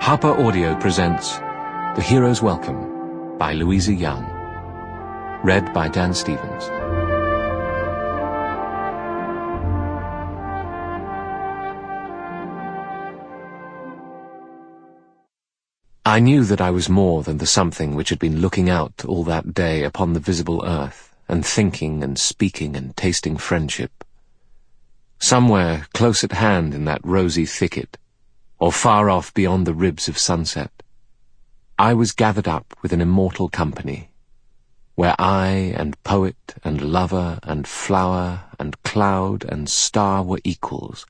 Harper Audio presents The Hero's Welcome by Louisa Young. Read by Dan Stevens. I knew that I was more than the something which had been looking out all that day upon the visible earth, and thinking and speaking and tasting friendship. Somewhere close at hand in that rosy thicket, or far off beyond the ribs of sunset, I was gathered up with an immortal company, where I and poet and lover and flower and cloud and star were equals,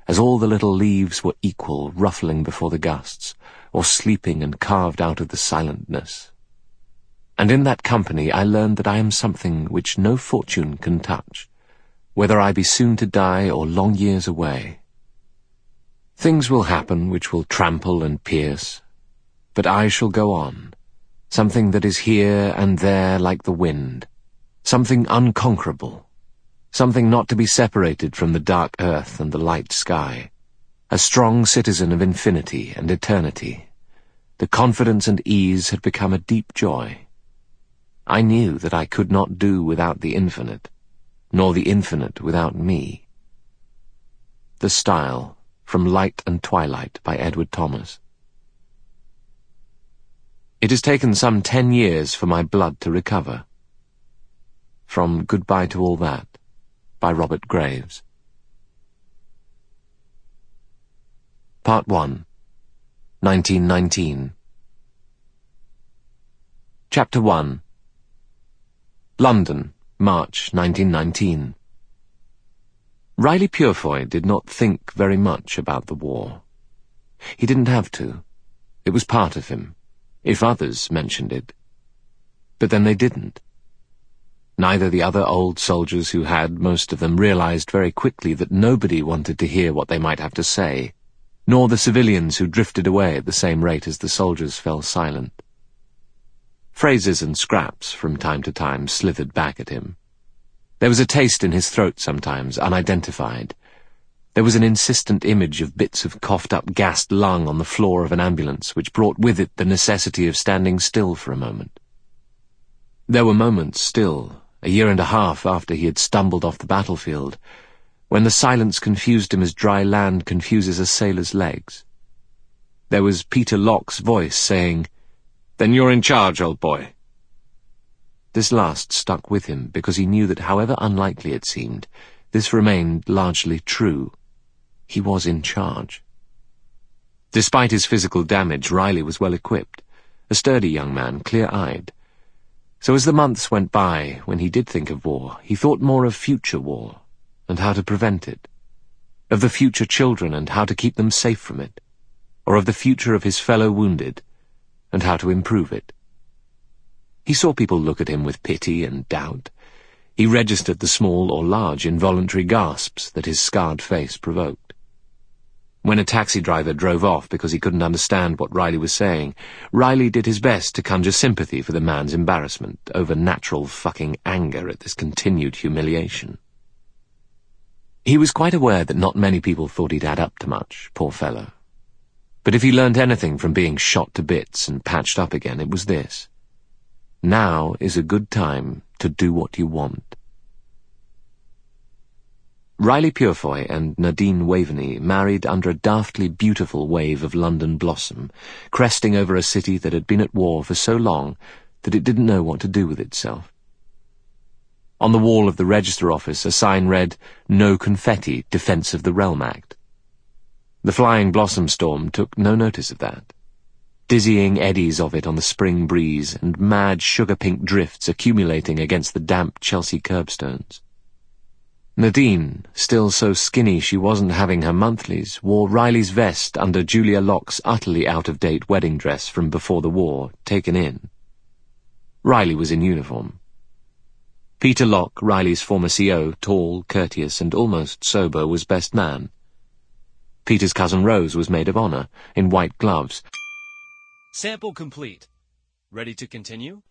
as all the little leaves were equal, ruffling before the gusts, or sleeping and carved out of the silentness. And in that company I learned that I am something which no fortune can touch, whether I be soon to die or long years away. Things will happen which will trample and pierce, but I shall go on, something that is here and there like the wind, something unconquerable, something not to be separated from the dark earth and the light sky, a strong citizen of infinity and eternity. The confidence and ease had become a deep joy. I knew that I could not do without the infinite, nor the infinite without me. The Style, from Light and Twilight by Edward Thomas. It has taken some 10 years for my blood to recover. From Goodbye to All That by Robert Graves. Part 1, 1919. Chapter 1. London, March 1919. Riley Purefoy did not think very much about the war. He didn't have to. It was part of him, if others mentioned it. But then they didn't. Neither the other old soldiers who had, most of them, realized very quickly that nobody wanted to hear what they might have to say, nor the civilians who drifted away at the same rate as the soldiers fell silent. Phrases and scraps from time to time slithered back at him. There was a taste in his throat sometimes, unidentified. There was an insistent image of bits of coughed-up gassed lung on the floor of an ambulance, which brought with it the necessity of standing still for a moment. There were moments still, a year and a half after he had stumbled off the battlefield, when the silence confused him as dry land confuses a sailor's legs. There was Peter Locke's voice saying, "Then you're in charge, old boy." This last stuck with him because he knew that however unlikely it seemed, this remained largely true. He was in charge. Despite his physical damage, Riley was well equipped, a sturdy young man, clear-eyed. So as the months went by, when he did think of war, he thought more of future war, and how to prevent it, of the future children and how to keep them safe from it, or of the future of his fellow wounded, and how to improve it. He saw people look at him with pity and doubt. He registered the small or large involuntary gasps that his scarred face provoked. When a taxi driver drove off because he couldn't understand what Riley was saying, Riley did his best to conjure sympathy for the man's embarrassment over natural fucking anger at this continued humiliation. He was quite aware that not many people thought he'd add up to much, poor fellow. But if he learned anything from being shot to bits and patched up again, it was this: now is a good time to do what you want. Riley Purefoy and Nadine Waveney married under a daftly beautiful wave of London blossom, cresting over a city that had been at war for so long that it didn't know what to do with itself. On the wall of the register office a sign read, "No confetti, Defence of the Realm Act." The flying blossom storm took no notice of that. Dizzying eddies of it on the spring breeze, and mad sugar-pink drifts accumulating against the damp Chelsea curbstones. Nadine, still so skinny she wasn't having her monthlies, wore Riley's vest under Julia Locke's utterly out-of-date wedding dress from before the war, taken in. Riley was in uniform. Peter Locke, Riley's former CO, tall, courteous, and almost sober, was best man. Peter's cousin Rose was maid of honor, in white gloves. Sample complete. Ready to continue?